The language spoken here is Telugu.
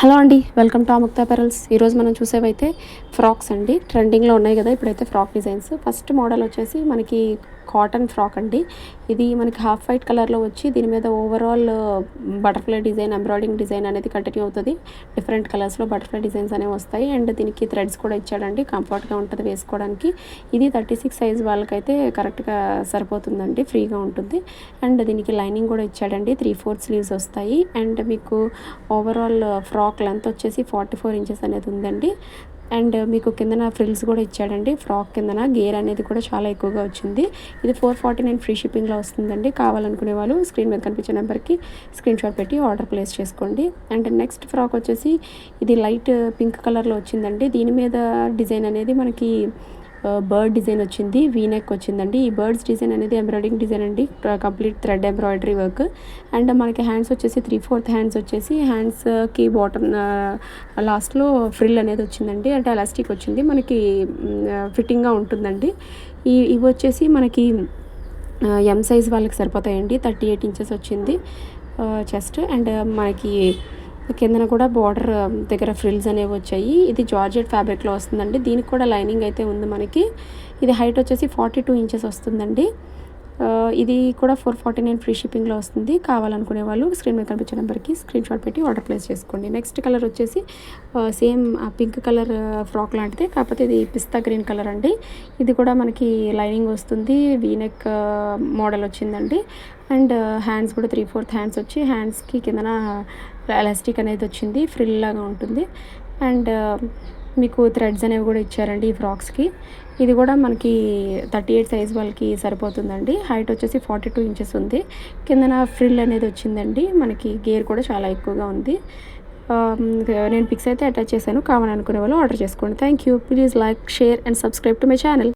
హలో అండి, వెల్కమ్ టు అముక్త అపెరల్స్. ఈరోజు మనం చూసేవైతే ఫ్రాక్స్ అండి. ట్రెండింగ్లో ఉన్నాయి కదా ఇప్పుడైతే ఫ్రాక్ డిజైన్స్. ఫస్ట్ మోడల్ వచ్చేసి మనకి కాటన్ ఫ్రాక్ అండి. ఇది మనకి హాఫ్ వైట్ కలర్లో వచ్చి దీని మీద overall butterfly design, embroidering design అనేది కంటిన్యూ అవుతుంది. డిఫరెంట్ కలర్స్లో బటర్ఫ్లై డిజైన్స్ అనేవి వస్తాయి. అండ్ దీనికి థ్రెడ్స్ కూడా ఇచ్చాడండి, కంఫర్ట్గా ఉంటుంది వేసుకోవడానికి. ఇది 36 సైజ్ వాళ్ళకైతే కరెక్ట్గా సరిపోతుందండి, ఫ్రీగా ఉంటుంది. అండ్ దీనికి లైనింగ్ కూడా ఇచ్చాడండి. 3/4 స్లీవ్స్ వస్తాయి. అండ్ మీకు ఓవరాల్ ఫ్రాక్ లెంత్ వచ్చేసి 44 ఇంచెస్ అనేది ఉందండి. అండ్ మీకు కిందన ఫ్రిల్స్ కూడా ఇచ్చాడండి. ఫ్రాక్ కిందన గేర్ అనేది కూడా చాలా ఎక్కువగా వచ్చింది. ఇది 449 ఫ్రీ షిప్పింగ్లో వస్తుందండి. కావాలనుకునే వాళ్ళు స్క్రీన్ మీద కనిపించే నెంబర్కి స్క్రీన్ షాట్ పెట్టి ఆర్డర్ ప్లేస్ చేసుకోండి. అండ్ నెక్స్ట్ ఫ్రాక్ వచ్చేసి ఇది లైట్ పింక్ కలర్లో వచ్చిందండి. దీని మీద డిజైన్ అనేది మనకి బర్డ్ డిజైన్ వచ్చింది, వీనెక్ వచ్చిందండి. ఈ బర్డ్స్ డిజైన్ అనేది ఎంబ్రాయిడింగ్ డిజైన్ అండి, complete thread embroidery work. And మనకి హ్యాండ్స్ వచ్చేసి 3/4 హ్యాండ్స్ వచ్చేసి హ్యాండ్స్కి బాటమ్ లాస్ట్లో ఫ్రిల్ అనేది వచ్చిందండి. అంటే ఎలాస్టిక్ వచ్చింది, మనకి ఫిట్టింగ్గా ఉంటుందండి. ఇవి వచ్చేసి మనకి ఎం సైజ్ వాళ్ళకి సరిపోతాయండి. 38 ఇంచెస్ వచ్చింది చెస్ట్. అండ్ మనకి కిందన కూడా బార్డర్ దగ్గర ఫ్రిల్స్ అనేవి వచ్చాయి. ఇది జార్జెట్ ఫ్యాబ్రిక్లో వస్తుందండి. దీనికి కూడా లైనింగ్ అయితే ఉంది మనకి. ఇది హైట్ వచ్చేసి 42 ఇంచెస్ వస్తుందండి. ఇది కూడా 449 ఫ్రీ షిప్పింగ్లో వస్తుంది. కావాలనుకునే వాళ్ళు స్క్రీన్ మీద కనిపించే నెంబర్కి స్క్రీన్ షాట్ పెట్టి ఆర్డర్ ప్లేస్ చేసుకోండి. నెక్స్ట్ కలర్ వచ్చేసి సేమ్ పింక్ కలర్ ఫ్రాక్ లాంటిదే, కాకపోతే ఇది పిస్తా గ్రీన్ కలర్ అండి. ఇది కూడా మనకి లైనింగ్ వస్తుంది, వీనెక్ మోడల్ వచ్చిందండి. అండ్ హ్యాండ్స్ కూడా 3/4 హ్యాండ్స్ వచ్చి హ్యాండ్స్కి కిందన ఎలాస్టిక్ అనేది వచ్చింది, ఫ్రిల్ లాగా ఉంటుంది. అండ్ మీకు థ్రెడ్స్ అనేవి కూడా ఇచ్చారండి ఈ ఫ్రాక్స్కి. ఇది కూడా మనకి 38 సైజ్ వాళ్ళకి సరిపోతుందండి. హైట్ వచ్చేసి 42 ఇంచెస్ ఉంది. కిందన ఫ్రిల్ అనేది వచ్చిందండి. మనకి గేర్ కూడా చాలా ఎక్కువగా ఉంది. నేను పిక్స్ అయితే అటాచ్ చేశాను. కావాలనుకునే వాళ్ళు ఆర్డర్ చేసుకోండి. Thank you. Please like, share and subscribe to my channel.